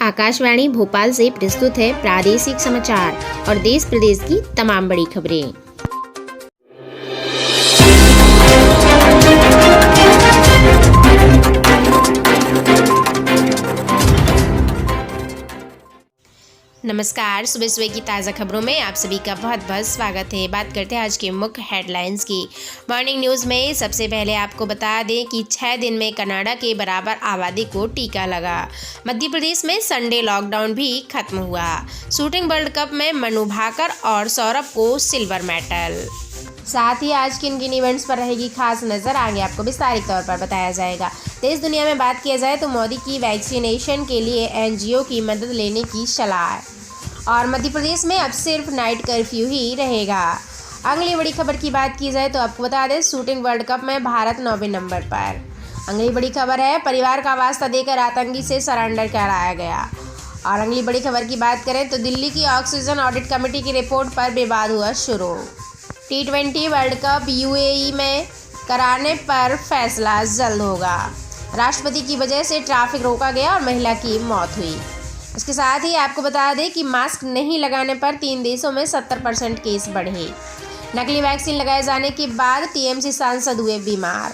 आकाशवाणी भोपाल से प्रस्तुत है प्रादेशिक समाचार और देश प्रदेश की तमाम बड़ी खबरें। नमस्कार, सुबह सुबह की ताज़ा खबरों में आप सभी का बहुत बहुत स्वागत है। बात करते हैं आज के मुख्य हेडलाइंस की। मॉर्निंग न्यूज़ में सबसे पहले आपको बता दें कि 6 दिन में कनाडा के बराबर आबादी को टीका लगा। मध्य प्रदेश में संडे लॉकडाउन भी खत्म हुआ। शूटिंग वर्ल्ड कप में मनु भाकर और सौरभ को सिल्वर मेडल। साथ ही आज किन किन इवेंट्स पर रहेगी खास नज़र, आगे आपको विस्तारित तौर पर बताया जाएगा। देश दुनिया में बात किया जाए तो मोदी की वैक्सीनेशन के लिए एनजीओ की मदद लेने की सलाह। और मध्य प्रदेश में अब सिर्फ नाइट कर्फ्यू ही रहेगा। अगली बड़ी खबर की बात की जाए तो आपको बता दें शूटिंग वर्ल्ड कप में भारत 9वें नंबर पर। अगली बड़ी खबर है परिवार का वास्ता देकर आतंकी से सरेंडर कराया गया। और अगली बड़ी खबर की बात करें तो दिल्ली की ऑक्सीजन ऑडिट कमेटी की रिपोर्ट पर विवाद हुआ शुरू। T20 वर्ल्ड कप यूएई में कराने पर फैसला जल्द होगा। राष्ट्रपति की वजह से ट्रैफिक रोका गया और महिला की मौत हुई। इसके साथ ही आपको बता दें कि मास्क नहीं लगाने पर 3 देशों में 70% केस बढ़े। नकली वैक्सीन लगाए जाने के बाद टीएमसी सांसद हुए बीमार।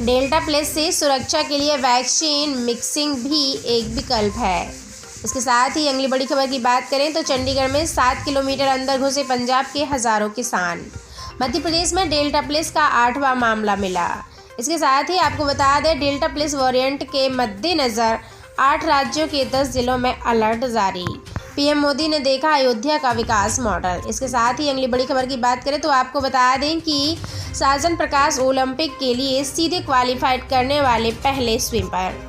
डेल्टा प्लस से सुरक्षा के लिए वैक्सीन मिक्सिंग भी एक विकल्प है। इसके साथ ही अगली बड़ी खबर की बात करें तो चंडीगढ़ में 7 किलोमीटर अंदर घुसे पंजाब के हज़ारों किसान। मध्य प्रदेश में डेल्टा प्लस का 8वां मामला मिला। इसके साथ ही आपको बता दें डेल्टा प्लस वेरिएंट के मद्देनज़र 8 राज्यों के 10 जिलों में अलर्ट जारी। पीएम मोदी ने देखा अयोध्या का विकास मॉडल। इसके साथ ही अगली बड़ी खबर की बात करें तो आपको बता दें कि साजन प्रकाश ओलंपिक के लिए सीधे क्वालिफाइड करने वाले पहले स्विमर।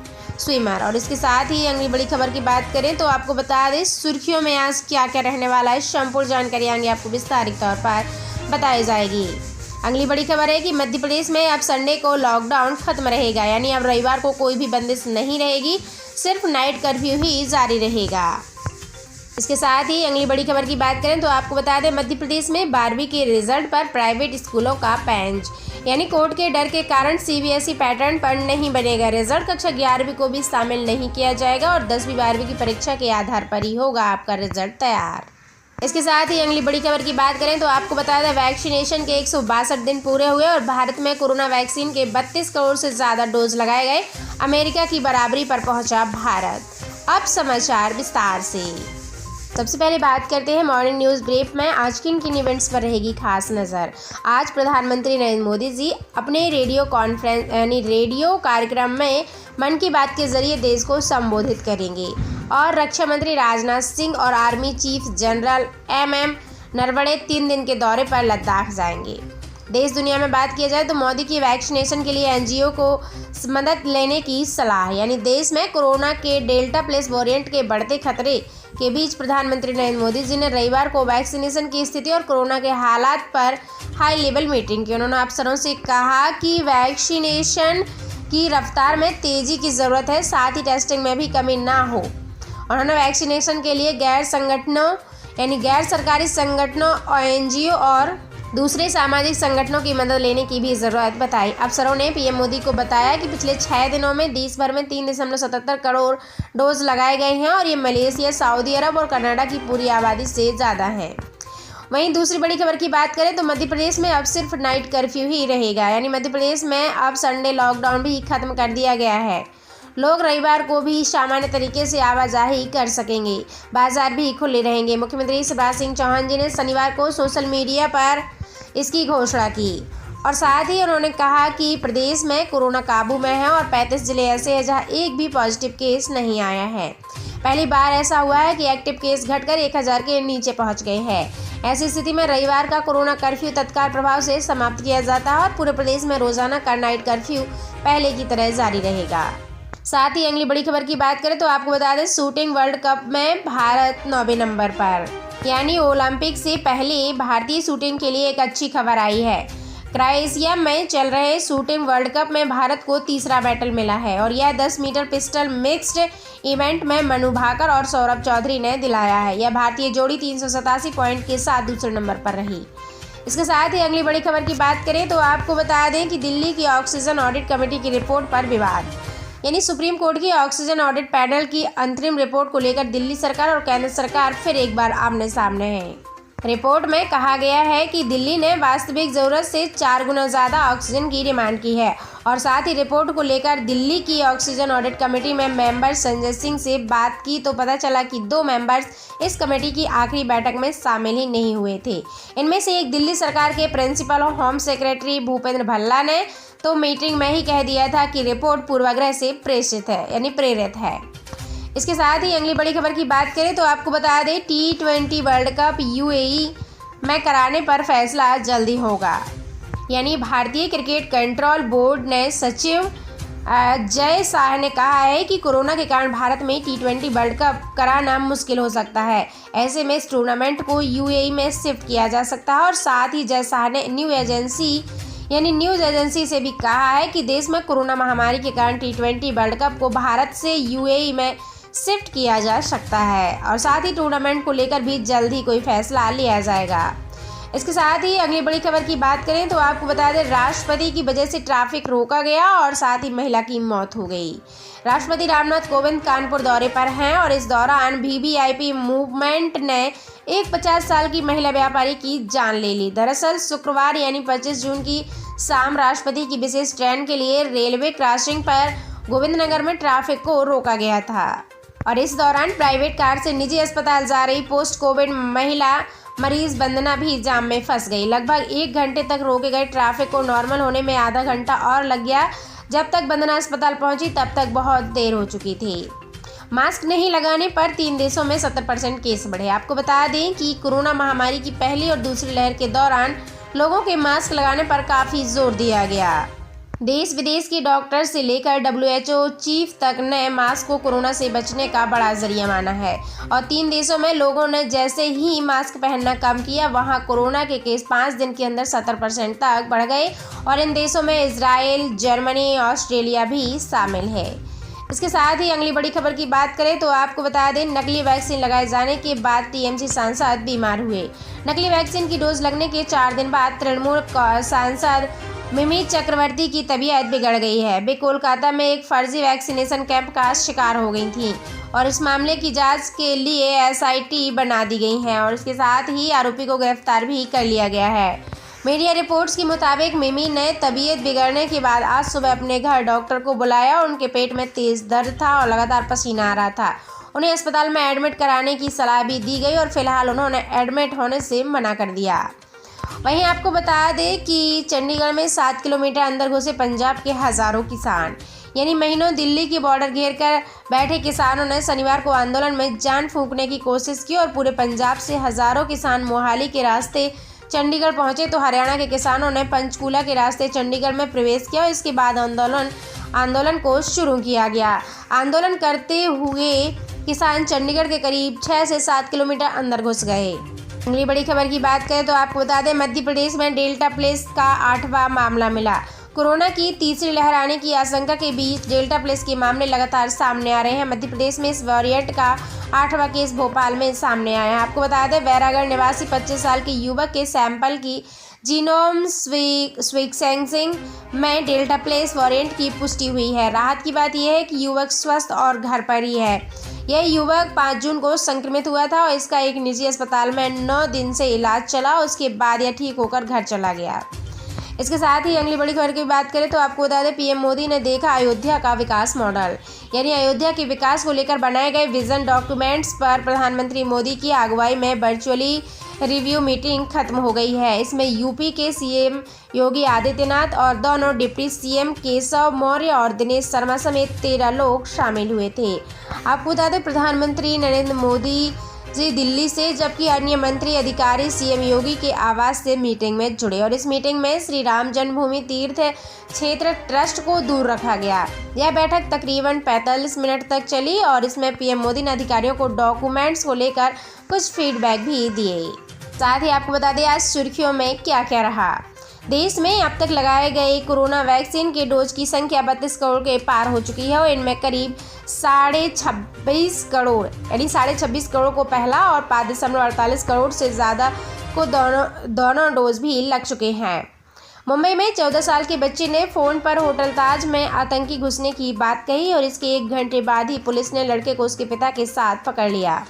और इसके साथ ही अगली बड़ी खबर की बात करें तो आपको बता दें सुर्खियों में आज क्या क्या रहने वाला है, संपूर्ण जानकारी आगे आपको विस्तारित तौर पर बताई जाएगी। अगली बड़ी खबर है कि मध्य प्रदेश में अब संडे को लॉकडाउन खत्म रहेगा, यानी अब रविवार को कोई भी बंदिश नहीं रहेगी, सिर्फ नाइट कर्फ्यू ही जारी रहेगा। इसके साथ ही अगली बड़ी खबर की बात करें तो आपको बता दें मध्य प्रदेश में 12वीं के रिजल्ट पर प्राइवेट स्कूलों का पैंच, यानी कोर्ट के डर के कारण सीबीएसई पैटर्न पर नहीं बनेगा रिजल्ट। कक्षा 11वीं को भी शामिल नहीं किया जाएगा और 10वीं 12वीं की परीक्षा के आधार पर ही होगा आपका रिजल्ट तैयार। इसके साथ ही अगली बड़ी खबर की बात करें तो आपको बता दें वैक्सीनेशन के 162 दिन पूरे हुए और भारत में कोरोना वैक्सीन के 32 करोड़ से ज़्यादा डोज लगाए गए। अमेरिका की बराबरी पर पहुंचा भारत। अब समाचार विस्तार से। सबसे पहले बात करते हैं मॉर्निंग न्यूज़ ब्रीफ में आज किन किन इवेंट्स पर रहेगी खास नज़र। आज प्रधानमंत्री नरेंद्र मोदी जी अपने रेडियो कॉन्फ्रेंस यानी रेडियो कार्यक्रम में मन की बात के जरिए देश को संबोधित करेंगे। और रक्षा मंत्री राजनाथ सिंह और army chief general MM Naravane 3 दिन के दौरे पर लद्दाख जाएंगे। देश दुनिया में बात किया जाए तो मोदी की वैक्सीनेशन के लिए एनजीओ को मदद लेने की सलाह, यानी देश में कोरोना के डेल्टा प्लस वेरिएंट के बढ़ते खतरे के बीच प्रधानमंत्री नरेंद्र मोदी जी ने रविवार को वैक्सीनेशन की स्थिति और कोरोना के हालात पर हाई लेवल मीटिंग की। उन्होंने अफसरों से कहा कि वैक्सीनेशन की रफ्तार में तेज़ी की ज़रूरत है, साथ ही टेस्टिंग में भी कमी ना हो। उन्होंने वैक्सीनेशन के लिए गैर सरकारी संगठनों ONGO और दूसरे सामाजिक संगठनों की मदद लेने की भी ज़रूरत बताई। अफसरों ने पीएम मोदी को बताया कि पिछले 6 दिनों में देश भर में 3.77 करोड़ डोज लगाए गए हैं और ये मलेशिया, सऊदी अरब और कनाडा की पूरी आबादी से ज़्यादा है। वहीं दूसरी बड़ी खबर की बात करें तो मध्य प्रदेश में अब सिर्फ नाइट कर्फ्यू ही रहेगा, यानी मध्य प्रदेश में अब संडे लॉकडाउन भी खत्म कर दिया गया है। लोग रविवार को भी सामान्य तरीके से आवाजाही कर सकेंगे, बाजार भी खुले रहेंगे। मुख्यमंत्री शिवराज सिंह चौहान जी ने शनिवार को सोशल मीडिया पर इसकी घोषणा की और साथ ही उन्होंने कहा कि प्रदेश में कोरोना काबू में है और 35 जिले ऐसे हैं जहां एक भी पॉजिटिव केस नहीं आया है। पहली बार ऐसा हुआ है कि एक्टिव केस घटकर 1000 के नीचे पहुंच गए हैं। ऐसी स्थिति में रविवार का कोरोना कर्फ्यू तत्काल प्रभाव से समाप्त किया जाता है और पूरे प्रदेश में रोजाना का नाइट कर्फ्यू पहले की तरह जारी रहेगा। साथ ही अगली बड़ी खबर की बात करें तो आपको बता दें शूटिंग वर्ल्ड कप में भारत 9वें नंबर पर, यानी ओलंपिक से पहले भारतीय शूटिंग के लिए एक अच्छी खबर आई है। क्रोएशिया में चल रहे शूटिंग वर्ल्ड कप में भारत को तीसरा मेडल मिला है और यह 10 मीटर पिस्टल मिक्स्ड इवेंट में मनु भाकर और सौरभ चौधरी ने दिलाया है। यह भारतीय जोड़ी 387 पॉइंट के साथ दूसरे नंबर पर रही। इसके साथ ही अगली बड़ी खबर की बात करें तो आपको बता दें कि दिल्ली की ऑक्सीजन ऑडिट कमेटी की रिपोर्ट पर विवाद। यानी सुप्रीम कोर्ट की ऑक्सीजन ऑडिट पैनल की अंतरिम रिपोर्ट को लेकर दिल्ली सरकार और केंद्र सरकार फिर एक बार आमने सामने है। रिपोर्ट में कहा गया है कि दिल्ली ने वास्तविक ज़रूरत से 4 गुना ज़्यादा ऑक्सीजन की डिमांड की है और साथ ही रिपोर्ट को लेकर दिल्ली की ऑक्सीजन ऑडिट कमेटी में मेंबर संजय सिंह से बात की तो पता चला कि 2 मेंबर्स इस कमेटी की आखिरी बैठक में शामिल ही नहीं हुए थे। इनमें से एक दिल्ली सरकार के प्रिंसिपल और होम सेक्रेटरी भूपेंद्र भल्ला ने तो मीटिंग में ही कह दिया था कि रिपोर्ट पूर्वाग्रह से प्रेषित है यानी प्रेरित है। इसके साथ ही अगली बड़ी खबर की बात करें तो आपको बता दें T20 वर्ल्ड कप UAE में कराने पर फैसला जल्दी होगा। यानी भारतीय क्रिकेट कंट्रोल बोर्ड ने सचिव जय शाह ने कहा है कि कोरोना के कारण भारत में T20 वर्ल्ड कप कराना मुश्किल हो सकता है। ऐसे में इस टूर्नामेंट को UAE में शिफ्ट किया जा सकता है और साथ ही जय शाह ने न्यूज़ एजेंसी से भी कहा है कि देश में कोरोना महामारी के कारण T20 वर्ल्ड कप को भारत से UAE में शिफ्ट किया जा सकता है और साथ ही टूर्नामेंट को लेकर भी जल्द ही कोई फैसला लिया जाएगा। इसके साथ ही अगली बड़ी खबर की बात करें तो आपको बता दें राष्ट्रपति की वजह से ट्रैफिक रोका गया और साथ ही महिला की मौत हो गई। राष्ट्रपति रामनाथ कोविंद कानपुर दौरे पर हैं और इस दौरान VVIP मूवमेंट ने एक 50 साल की महिला व्यापारी की जान ले ली। दरअसल शुक्रवार यानी 25 जून की शाम राष्ट्रपति की विशेष ट्रेन के लिए रेलवे क्रॉसिंग पर गोविंदनगर में ट्रैफिक को रोका गया था और इस दौरान प्राइवेट कार से निजी अस्पताल जा रही पोस्ट कोविड महिला मरीज वंदना भी जाम में फंस गई। लगभग 1 घंटे तक रोके गए ट्रैफिक को नॉर्मल होने में आधा घंटा और लग गया। जब तक वंदना अस्पताल पहुंची तब तक बहुत देर हो चुकी थी। मास्क नहीं लगाने पर 3 देशों में 70% केस बढ़े। आपको बता दें कि कोरोना महामारी की पहली और दूसरी लहर के दौरान लोगों के मास्क लगाने पर काफ़ी जोर दिया गया। देश विदेश के डॉक्टर से लेकर WHO चीफ तक ने मास्क को कोरोना से बचने का बड़ा जरिया माना है और 3 देशों में लोगों ने जैसे ही मास्क पहनना कम किया वहां कोरोना के केस 5 दिन के अंदर 70% तक बढ़ गए और इन देशों में इजराइल, जर्मनी, ऑस्ट्रेलिया भी शामिल है। इसके साथ ही अगली बड़ी खबर की बात करें तो आपको बता दें नकली वैक्सीन लगाए जाने के बाद TMC सांसद बीमार हुए। नकली वैक्सीन की डोज लगने के 4 दिन बाद तृणमूल सांसद मिमी चक्रवर्ती की तबीयत बिगड़ गई है। वे कोलकाता में एक फर्जी वैक्सीनेशन कैंप का शिकार हो गई थी और इस मामले की जांच के लिए SIT बना दी गई है और इसके साथ ही आरोपी को गिरफ्तार भी कर लिया गया है। मीडिया रिपोर्ट्स के मुताबिक मिमी ने तबीयत बिगड़ने के बाद आज सुबह अपने घर डॉक्टर को बुलाया। उनके पेट में तेज दर्द था और लगातार पसीना आ रहा था। उन्हें अस्पताल में एडमिट कराने की सलाह भी दी गई और फिलहाल उन्होंने एडमिट होने से मना कर दिया। वहीं आपको बता दें कि चंडीगढ़ में 7 किलोमीटर अंदर घुसे पंजाब के हज़ारों किसान यानी महीनों दिल्ली की बॉर्डर घेर कर बैठे किसानों ने शनिवार को आंदोलन में जान फूंकने की कोशिश की और पूरे पंजाब से हज़ारों किसान मोहाली के रास्ते चंडीगढ़ पहुंचे तो हरियाणा के किसानों ने पंचकूला के रास्ते चंडीगढ़ में प्रवेश किया और इसके बाद आंदोलन को शुरू किया गया। आंदोलन करते हुए किसान चंडीगढ़ के करीब 6 से 7 किलोमीटर अंदर घुस गए। अगली बड़ी खबर की बात करें तो आपको बता दें मध्य प्रदेश में डेल्टा प्लस का 8वां मामला मिला। कोरोना की तीसरी लहर आने की आशंका के बीच डेल्टा प्लस के मामले लगातार सामने आ रहे हैं। मध्य प्रदेश में इस वेरिएंट का 8वां केस भोपाल में सामने आया है। आपको बता दें बैरागढ़ निवासी 25 साल के युवक के सैंपल की जीनोम सीक्वेंसिंग में डेल्टा प्लस वेरिएंट की पुष्टि हुई है। राहत की बात यह है कि युवक स्वस्थ और घर पर ही है। यह युवक 5 जून को संक्रमित हुआ था और इसका एक निजी अस्पताल में 9 दिन से इलाज चला। उसके बाद यह ठीक होकर घर चला गया। इसके साथ ही अगली बड़ी खबर की बात करें तो आपको बता दें PM मोदी ने देखा अयोध्या का विकास मॉडल यानी अयोध्या के विकास को लेकर बनाए गए विजन डॉक्यूमेंट्स पर प्रधानमंत्री मोदी की अगुवाई में वर्चुअली रिव्यू मीटिंग खत्म हो गई है। इसमें यूपी के CM योगी आदित्यनाथ और दोनों डिप्टी CM केशव मौर्य और दिनेश शर्मा समेत 13 लोग शामिल हुए थे। आपको बता दें प्रधानमंत्री नरेंद्र मोदी जी दिल्ली से जबकि अन्य मंत्री अधिकारी CM योगी के आवास से मीटिंग में जुड़े और इस मीटिंग में श्री राम जन्मभूमि तीर्थ क्षेत्र ट्रस्ट को दूर रखा गया। यह बैठक तकरीबन 45 मिनट तक चली और इसमें PM मोदी ने अधिकारियों को डॉक्यूमेंट्स को लेकर कुछ फीडबैक भी दिए। साथ ही आपको बता दें आज सुर्खियों में क्या क्या रहा। देश में अब तक लगाए गए कोरोना वैक्सीन के डोज की संख्या 32 करोड़ के पार हो चुकी है और इनमें करीब 26.5 करोड़ यानी 26.5 करोड़ को पहला और 5.48 करोड़ से ज़्यादा को दोनों डोज भी लग चुके हैं। मुंबई में 14 साल के बच्चे ने फ़ोन पर होटल ताज में आतंकी घुसने की बात कही और इसके 1 घंटे बाद ही पुलिस ने लड़के को उसके पिता के साथ पकड़ लिया।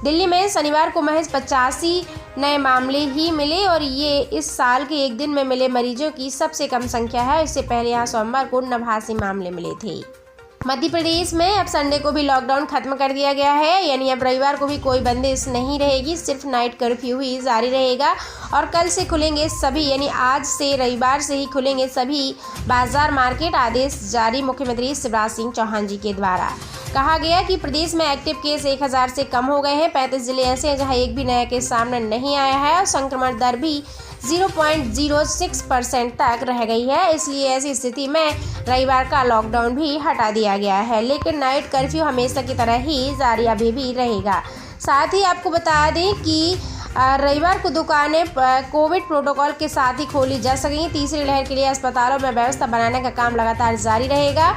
दिल्ली में शनिवार को महज 85 नए मामले ही मिले और ये इस साल के एक दिन में मिले मरीजों की सबसे कम संख्या है। इससे पहले यहाँ सोमवार को 89 मामले मिले थे। मध्य प्रदेश में अब संडे को भी लॉकडाउन खत्म कर दिया गया है, यानी अब रविवार को भी कोई बंदिश नहीं रहेगी, सिर्फ नाइट कर्फ्यू ही जारी रहेगा और कल से खुलेंगे सभी, यानी आज से रविवार से ही खुलेंगे सभी बाजार मार्केट। आदेश जारी मुख्यमंत्री शिवराज सिंह चौहान जी के द्वारा। कहा गया कि प्रदेश में एक्टिव केस 1000 से कम हो गए हैं। 35 जिले ऐसे हैं जहां एक भी नया केस सामने नहीं आया है और संक्रमण दर भी 0.06% तक रह गई है। इसलिए ऐसी स्थिति में रविवार का लॉकडाउन भी हटा दिया गया है, लेकिन नाइट कर्फ्यू हमेशा की तरह ही जारी अभी भी रहेगा। साथ ही आपको बता दें कि रविवार को दुकानें कोविड प्रोटोकॉल के साथ ही खोली जा सकेंगी। तीसरी लहर के लिए अस्पतालों में व्यवस्था बनाने का काम लगातार जारी रहेगा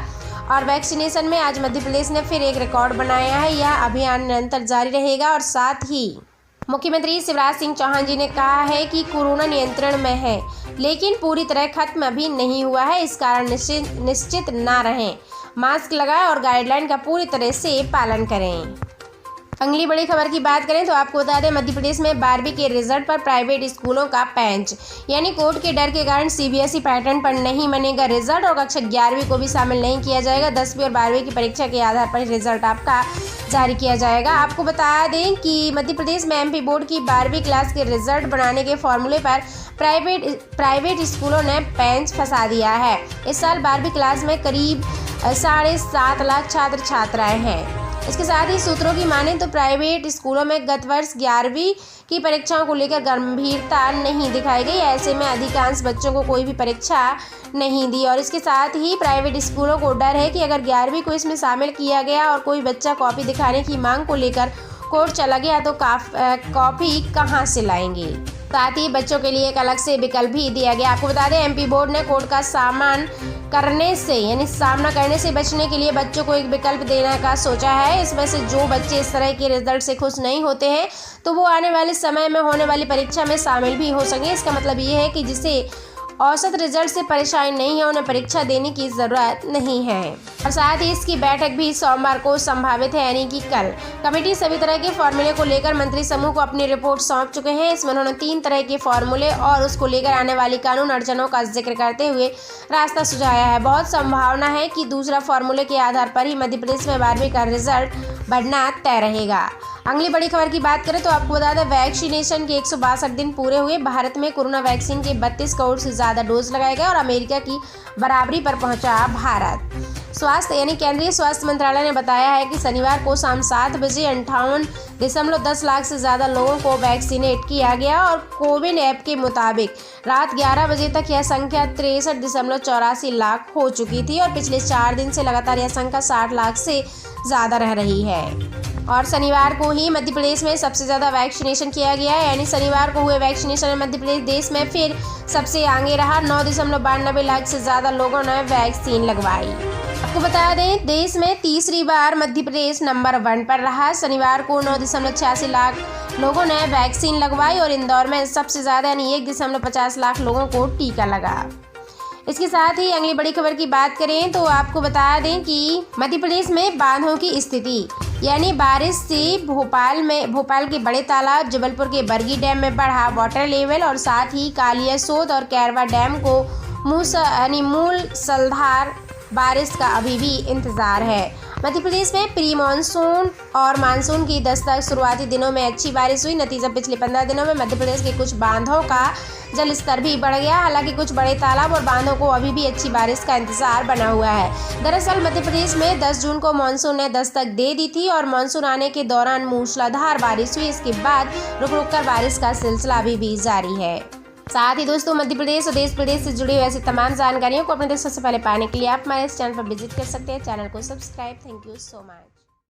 और वैक्सीनेशन में आज मध्य प्रदेश ने फिर एक रिकॉर्ड बनाया है। यह अभियान निरंतर जारी रहेगा और साथ ही मुख्यमंत्री शिवराज सिंह चौहान जी ने कहा है कि कोरोना नियंत्रण में है, लेकिन पूरी तरह खत्म अभी नहीं हुआ है। इस कारण निश्चित ना रहें, मास्क लगाएं और गाइडलाइन का पूरी तरह से पालन करें। अगली बड़ी खबर की बात करें तो आपको बता दें, मध्य प्रदेश में 12वीं के रिजल्ट पर प्राइवेट स्कूलों का पेंच, यानी कोर्ट के डर के कारण सीबीएसई पैटर्न पर नहीं बनेगा रिजल्ट और कक्षा 11वीं को भी शामिल नहीं किया जाएगा। 10वीं और 12वीं की परीक्षा के आधार पर रिजल्ट आपका जारी किया जाएगा। आपको बता दें कि मध्य प्रदेश में एमपी बोर्ड की 12वीं क्लास के रिजल्ट बनाने के फॉर्मूले पर प्राइवेट स्कूलों ने पेंच फंसा दिया है। इस साल 12वीं क्लास में करीब 7.5 लाख छात्र छात्राएं हैं। इसके साथ ही सूत्रों की माने तो प्राइवेट स्कूलों में गत वर्ष 11वीं की परीक्षाओं को लेकर गंभीरता नहीं दिखाई गई। ऐसे में अधिकांश बच्चों को कोई भी परीक्षा नहीं दी और इसके साथ ही प्राइवेट स्कूलों को डर है कि अगर 11वीं को इसमें शामिल किया गया और कोई बच्चा कॉपी दिखाने की मांग को लेकर कोर्ट चला गया तो कॉपी कहां से लाएंगे। साथ ही बच्चों के लिए एक अलग से विकल्प भी दिया गया। आपको बता दें, एमपी बोर्ड ने कोर्ट का सामना करने से बचने के लिए बच्चों को एक विकल्प देने का सोचा है। इसमें से जो बच्चे इस तरह के रिजल्ट से खुश नहीं होते हैं तो वो आने वाले समय में होने वाली परीक्षा में शामिल भी हो सकें। इसका मतलब ये है कि जिसे औसत रिजल्ट से परेशानी नहीं है उन्हें परीक्षा देने की ज़रूरत नहीं है। और साथ ही इसकी बैठक भी सोमवार को संभावित है, यानी कि कल। कमेटी सभी तरह के फॉर्मूले को लेकर मंत्री समूह को अपनी रिपोर्ट सौंप चुके हैं। इसमें उन्होंने 3 तरह के फॉर्मूले और उसको लेकर आने वाली कानून अड़चनों का जिक्र करते हुए रास्ता सुझाया है। बहुत संभावना है कि दूसरा फॉर्मूले के आधार पर ही मध्य प्रदेश में 12वीं का रिजल्ट बढ़ना तय रहेगा। अगली बड़ी खबर की बात करें तो आपको बता दें, वैक्सीनेशन के 162 दिन पूरे हुए। भारत में कोरोना वैक्सीन के 32 करोड़ से ज़्यादा डोज लगाए गए और अमेरिका की बराबरी पर पहुंचा भारत। केंद्रीय स्वास्थ्य मंत्रालय ने बताया है कि शनिवार को शाम 7 बजे 58.10 लाख से ज़्यादा लोगों को वैक्सीनेट किया गया और कोविन ऐप के मुताबिक रात 11 बजे तक यह संख्या 63.84 लाख हो चुकी थी और पिछले 4 दिन से लगातार यह संख्या 60 लाख से ज़्यादा रह रही है। और शनिवार को ही मध्य प्रदेश में सबसे ज़्यादा वैक्सीनेशन किया गया है, यानी शनिवार को हुए वैक्सीनेशन में मध्य प्रदेश देश में फिर सबसे आगे रहा। 9.92 लाख से ज़्यादा लोगों ने वैक्सीन लगवाई। आपको बता दें, देश में तीसरी बार मध्य प्रदेश नंबर 1 पर रहा। शनिवार को 9.86 लाख लोगों ने वैक्सीन लगवाई और इंदौर में सबसे ज़्यादा यानी 1.50 लाख लोगों को टीका लगा। इसके साथ ही अगली बड़ी खबर की बात करें तो आपको बता दें कि मध्य प्रदेश में बांधों की स्थिति, यानी बारिश से भोपाल के बड़े तालाब, जबलपुर के बरगी डैम में बढ़ा वाटर लेवल और साथ ही कालियासोत और कैरवा डैम को मूसलाधार बारिश का अभी भी इंतजार है। मध्य प्रदेश में प्री मानसून और मानसून की दस्तक, शुरुआती दिनों में अच्छी बारिश हुई। नतीजा पिछले 15 दिनों में मध्य प्रदेश के कुछ बांधों का जल स्तर भी बढ़ गया। हालांकि कुछ बड़े तालाब और बांधों को अभी भी अच्छी बारिश का इंतजार बना हुआ है। दरअसल मध्य प्रदेश में 10 जून को मानसून ने दस्तक दे दी थी और मानसून आने के दौरान मूसलाधार बारिश हुई। इसके बाद रुक रुक कर बारिश का सिलसिला अभी भी जारी है। साथ ही दोस्तों, मध्य प्रदेश और देश प्रदेश से जुड़ी हुई ऐसी तमाम जानकारियों को अपने देश सबसे पहले पाने के लिए आप हमारे इस चैनल पर विजिट कर सकते हैं। चैनल को subscribe. Thank you so much.